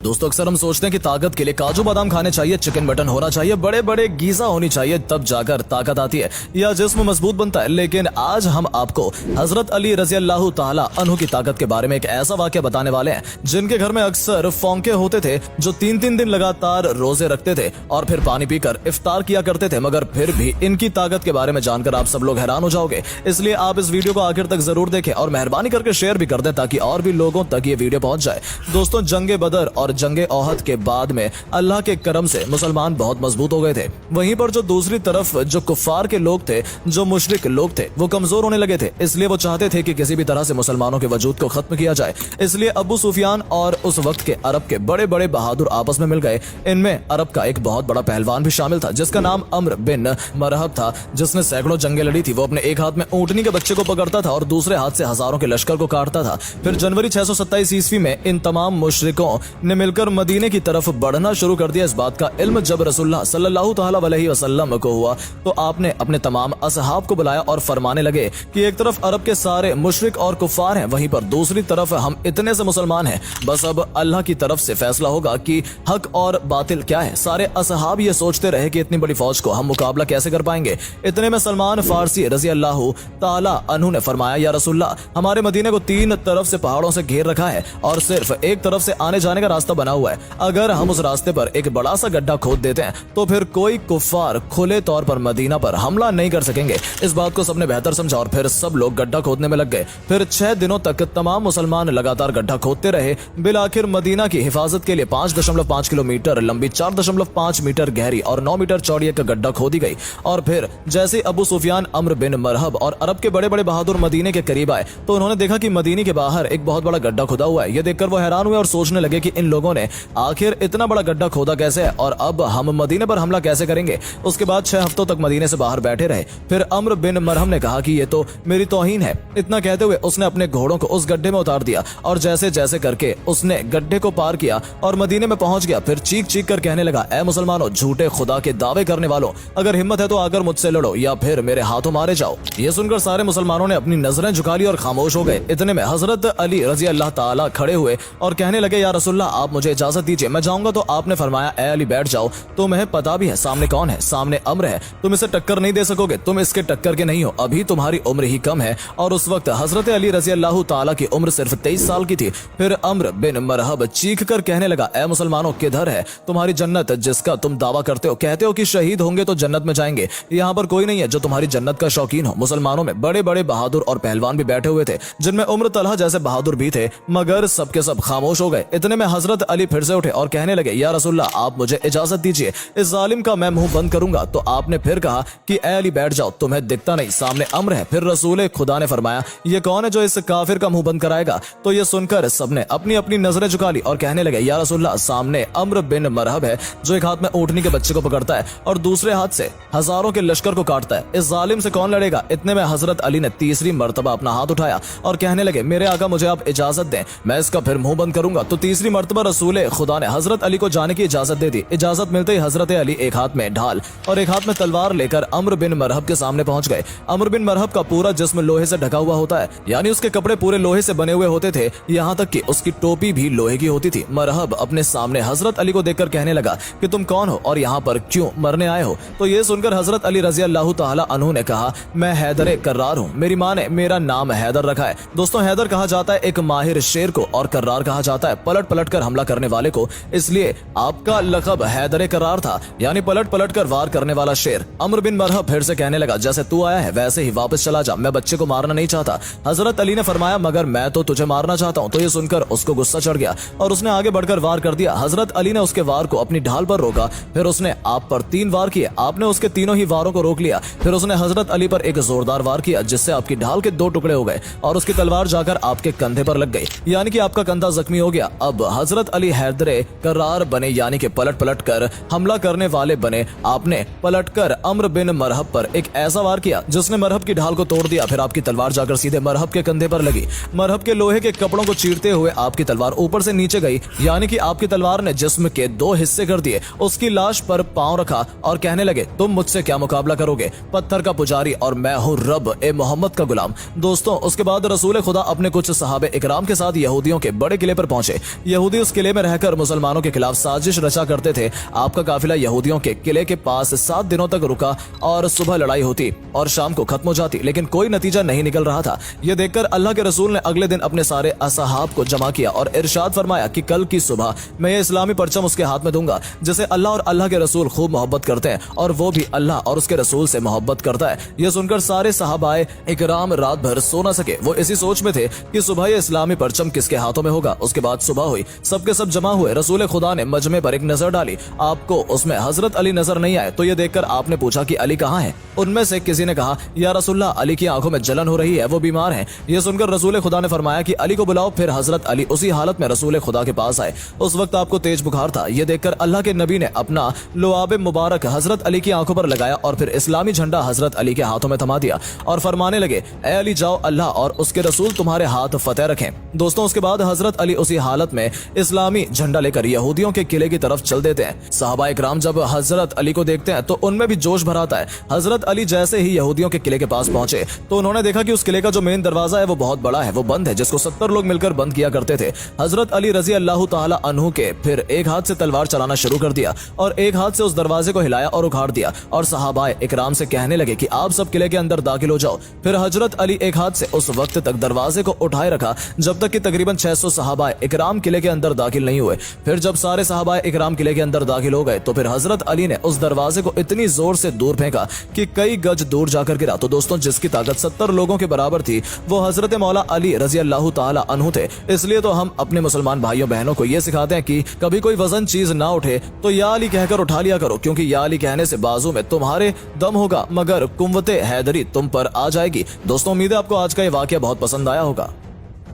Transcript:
दोस्तों अक्सर हम सोचते हैं कि ताकत के लिए काजू बादाम खाने चाहिए, चिकन मटन होना चाहिए, बड़े बड़े गीजा होनी चाहिए, तब जाकर ताकत आती है या जिस्म मजबूत बनता है। लेकिन आज हम आपको हजरत अली रजी अल्लाह ताला अन्हु की ताकत के बारे में एक ऐसा वाक्य बताने वाले हैं जिनके घर में अक्सर फौंके होते थे, जो 3-3 दिन लगातार रोजे रखते थे और फिर पानी पीकर इफ्तार किया करते थे। मगर फिर भी इनकी ताकत के बारे में जानकर आप सब लोग हैरान हो जाओगे, इसलिए आप इस वीडियो को आखिर तक जरूर देखें और मेहरबानी करके शेयर भी कर दें ताकि और भी लोगों तक ये वीडियो पहुंच जाए। दोस्तों जंगे बदर और जंगे ओहद के बाद में अल्लाह के करम से मुसलमान बहुत मजबूत हो गए थे। वहीं पर जो दूसरी तरफ जो कुफ्फार के लोग थे, जो मुशरिक लोग थे, वो कमजोर होने लगे थे। इसलिए वो चाहते थे कि किसी भी तरह से मुसलमानों के वजूद को खत्म किया जाए। इसलिए अबू सुफियान और उस वक्त के अरब के बड़े बड़े बहादुर आपस में मिल गए। इनमें अरब का एक बहुत बड़ा पहलवान भी शामिल था जिसका नाम अम्र बिन मरहब था, जिसने सैकड़ों जंगें लड़ी थी। वो अपने एक हाथ में ऊंटनी के बच्चे को पकड़ता था और दूसरे हाथ से हजारों के लश्कर को काटता था। फिर जनवरी 627 ईस्वी में इन तमाम मुशरिकों ने मिलकर मदीने की तरफ बढ़ना शुरू कर दिया। इस बात का इल्म जब रसूलुल्लाह सल्लल्लाहु तआला अलैहि वसल्लम को हुआ तो आपने अपने तमाम असहाब को बुलाया और फरमाने लगे कि एक तरफ अरब के सारे मुशरिक और कुफ्फार हैं, वहीं पर दूसरी तरफ हम इतने से मुसलमान हैं। बस अब अल्लाह की तरफ से फैसला होगा कि हक और बातिल क्या है। सारे असहाब ये सोचते रहे कि इतनी बड़ी फौज को हम मुकाबला कैसे कर पाएंगे। इतने में सलमान फारसी रजी अल्लाह ताला अन्हु ने फरमाया, या रसूलुल्लाह, हमारे मदीने को 3 तरफ से पहाड़ों से घेर रखा है और सिर्फ एक तरफ से आने जाने का रास्ता बना हुआ है। अगर हम उस रास्ते पर एक बड़ा सा गड्ढा खोद देते हैं तो फिर कोई कुफ्फार खुले तौर पर मदीना पर हमला नहीं कर सकेंगे। इस बात को सबने बेहतर समझा और फिर सब लोग गड्ढा खोदने में लग गए। फिर 6 दिनों तक तमाम मुसलमान लगातार गड्ढा खोदते रहे। बिलाखिर मदीना की हिफाजत के लिए 5.5 किलोमीटर लंबी, 4.5 मीटर गहरी और 9 मीटर चौड़ी एक गड्ढा खोदी गई। और फिर जैसे अबू सुफियान, अम्र बिन मरहब और अरब के बड़े बड़े बहादुर मदीने के करीब आए तो उन्होंने देखा कि मदीने के बाहर एक बहुत बड़ा गड्ढा खुदा हुआ है। यह देखकर वो हैरान हुए और सोचने लगे कि इन लोगों ने आखिर इतना बड़ा गड्ढा खोदा कैसे है और अब हम मदीने पर हमला कैसे करेंगे। उसके बाद 6 हफ्तों तक मदीने से बाहर बैठे रहे। फिर अम्र बिन मरहम ने कहा कि ये तो मेरी तौहीन है। इतना कहते हुए उसने अपने घोड़ों को उस गड्ढे में उतार दिया और जैसे जैसे करके उसने गड्ढे को पार किया और मदीने में पहुंच गया। फिर चीख चीख कर कहने लगा, ऐ मुसलमानों, झूठे खुदा के दावे करने वालों, अगर हिम्मत है तो आकर मुझसे लड़ो या फिर मेरे हाथों मारे जाओ। ये सुनकर सारे मुसलमानों ने अपनी नजरें झुका ली और खामोश हो गए। इतने में हजरत अली रजी अल्लाह ताला खड़े हुए और कहने लगे, या रसूलुल्लाह, आप मुझे इजाजत दीजिए, मैं जाऊंगा। तो आपने फरमाया, ए अली, बैठ जाओ, तुम्हें पता भी है सामने कौन है। सामने अम्र है, तुम इसे टक्कर नहीं दे सकोगे, तुम इसके टक्कर के नहीं हो, अभी तुम्हारी उम्र ही कम है। और उस वक्त हजरत अली रजी अल्लाह ताला की उम्र सिर्फ 23 साल की थी। फिर अम्र बिन मरहब चीख कर कहने लगा, ए मुसलमानों, किधर है तुम्हारी जन्नत जिसका तुम दावा करते हो? कहते हो कि शहीद होंगे तो जन्नत में जाएंगे। यहाँ पर कोई नहीं है जो तुम्हारी जन्नत का शौकीन हो। मुसलमानों में बड़े बड़े बहादुर और पहलवान भी बैठे हुए थे, जिनमें उम्र तलहा जैसे बहादुर भी थे, मगर सबके सब खामोश हो गए। इतने में हजरत अली फिर से उठे और कहने लगे, या रसूलुल्लाह, आप मुझे इजाजत दीजिए, इस जालिम का मैं मुंह बंद करूंगा। तो आपने फिर कहा कि ए अली, बैठ जाओ, तुम्हें दिखता नहीं सामने अम्र है। फिर रसूल खुदा ने फरमाया, ये कौन है जो इस काफिर का मुंह बंद कराएगा? तो ये सुनकर सबने अपनी अपनी नजरें झुका ली और कहने लगे, या रसूलुल्लाह, सामने अम्र बिन मरहब है जो एक हाथ में ऊंटनी के बच्चे को पकड़ता है और दूसरे हाथ से हजारों के लश्कर को काटता है। इस जालिम से कौन लड़ेगा? इतने में हजरत अली ने तीसरी मर्तबा अपना हाथ उठाया और कहने लगे, मेरे आका, मुझे आप इजाजत दें, मैं इसका फिर मुंह बंद करूंगा। तो तीसरी मर्तबा रसूल खुदा ने हजरत अली को जाने की इजाजत दे दी। इजाजत मिलते ही हजरत अली एक हाथ में ढाल और एक हाथ में तलवार लेकर अम्र बिन मरहब के सामने पहुंच गए। अम्र बिन मरहब का पूरा जिस्म लोहे से ढका हुआ होता है, यानी उसके कपड़े पूरे लोहे से बने हुए होते थे, यहाँ तक कि उसकी टोपी भी लोहे की होती थी। मरहब अपने सामने हजरत अली को देखकर कहने लगा कि तुम कौन हो और यहाँ पर क्यों मरने आए हो? तो ये सुनकर हजरत अली रजी अल्लाह ताला अन्हु ने कहा, मैं हैदर कर्रार हूँ, मेरी माँ ने मेरा नाम हैदर रखा है। दोस्तों, हैदर कहा जाता है एक माहिर शेर को और कर्रार कहा जाता है पलट पलट कर हमला करने वाले को, इसलिए आपका लक़ब हैदर कर्रार था, यानी पलट पलट कर वार करने वाला शेर। अम्र बिन मरहब फिर से कहने लगा, जैसे तू आया है वैसे ही वापस चला जा, मैं बच्चे को मारना नहीं चाहता। हजरत अली ने फरमाया, मगर मैं तो तुझे मारना चाहता हूँ। तो ये सुनकर उसको गुस्सा चढ़ गया और उसने आगे बढ़कर वार कर दिया। हजरत अली ने उसके वार को अपनी ढाल पर रोका, फिर उसने आप पर 3 वार किए। आपने उसके तीनों ही वारों को रोक लिया। फिर उसने हजरत अली पर एक जोरदार वार किया जिससे आपकी ढाल के 2 टुकड़े हो गए और उसकी तलवार जाकर आपके कंधे पर लग गई, यानी कि आपका कंधा जख्मी हो गया। अब हजरत अली हैदर कर्रार बने, यानी कि पलट पलट कर हमला करने वाले बने। आपने पलटकर अम्र बिन मरहब पर एक ऐसा वार किया जिसने मरहब की ढाल को तोड़ दिया। फिर आपकी तलवार जाकर सीधे मरहब के कंधे पर लगी। मरहब के लोहे के कपड़ों को चीरते हुए आपकी तलवार ऊपर से नीचे गई, यानी कि आपकी तलवार ने जिस्म के 2 हिस्से कर दिए। उसकी लाश पर पांव रखा और कहने लगे, तुम मुझसे क्या मुकाबला करोगे? पत्थर का पुजारी और मैं हूँ रब ए मोहम्मद का गुलाम। दोस्तों, उसके बाद रसूल खुदा अपने कुछ सहाबे इकराम के साथ यहूदियों के बड़े किले पर पहुंचे। यहूदी उस उस किले में रहकर मुसलमानों के खिलाफ साजिश रचा करते थे। आपका काफिला यहूदियों के किले के पास 7 दिनों तक रुका और सुबह लड़ाई होती और शाम को खत्म हो जाती, लेकिन कोई नतीजा नहीं निकल रहा था। यह देखकर अल्लाह के रसूल ने अगले दिन अपने सारे असहाब को जमा किया और इरशाद फरमाया कि कल की सुबह मैं ये इस्लामी परचम उसके हाथ में दूंगा जिसे अल्लाह और अल्लाह के रसूल खूब मोहब्बत करते हैं और वो भी अल्लाह और उसके रसूल से मोहब्बत करता है। यह सुनकर सारे सहाबाए इकराम रात भर सो न सके। वो इसी सोच में थे कि सुबह ये इस्लामी परचम किसके हाथों में होगा। उसके बाद सुबह हुई, सबके सब जमा हुए। रसूल खुदा ने मजमे पर एक नजर डाली, आपको उसमें हजरत अली नजर नहीं आए। तो ये देखकर आपने पूछा कि अली कहाँ है। उनमें से किसी ने कहा, या रसूलल्लाह, अली की आंखों में जलन हो रही है, वो बीमार हैं। ये सुनकर रसूल खुदा ने फरमाया कि अली को बुलाओ। फिर हजरत अली उसी हालत में रसूल खुदा के पास आए। उस वक्त आपको तेज बुखार था। ये देखकर अल्लाह के नबी ने अपना लुआब मुबारक हजरत अली की आंखों पर लगाया और फिर इस्लामी झंडा हजरत अली के हाथों में थमा दिया और फरमाने लगे, ए अली जाओ, अल्लाह और उसके रसूल तुम्हारे हाथ फतेह रखें। दोस्तों, उसके बाद हजरत अली उसी हालत में इस्लामी झंडा लेकर यहूदियों के किले की तरफ चल देते हैं। सहाबा इकराम जब हजरत अली को देखते हैं तो उनमें भी जोश भर आता है। हजरत अली जैसे ही यहूदियों के किले के पास पहुंचे तो उन्होंने देखा कि उस किले का जो मेन दरवाजा है वो बहुत बड़ा है, वो बंद है, जिसको 70 लोग मिलकर बंद किया करते थे। हजरत अली रजी अल्लाह ताला अन्हु के फिर एक हाथ से तलवार चलाना शुरू कर दिया और एक हाथ से उस दरवाजे को हिलाया और उखाड़ दिया और सहाबाए इकराम से कहने लगे कि आप सब किले के अंदर दाखिल हो जाओ। फिर हजरत अली एक हाथ से उस वक्त तक दरवाजे को उठाए रखा जब तक कि तकरीबन 600 सहाबाए इकराम किले के अंदर दाखिल नहीं हुए। फिर जब सारे सहाबाए इकराम किले के अंदर दाखिल हो गए तो फिर हजरत अली ने उस दरवाजे को इतनी जोर से दूर फेंका कि कई गज दूर जाकर गिरा। तो दोस्तों, जिसकी ताकत 70 लोगों के बराबर थी वो हजरत मौला अली रजी अल्लाह ताला अन्हु थे। इसलिए तो हम अपने मुसलमान भाइयों बहनों को ये सिखाते हैं कि कभी कोई वजन चीज ना उठे तो या अली कहकर उठा लिया करो, क्योंकि या अली कहने से बाजू में तुम्हारे दम होगा मगर कुव्वते हैदरी तुम पर आ जाएगी। दोस्तों, उम्मीद है आपको आज का ये वाकया बहुत पसंद आया होगा।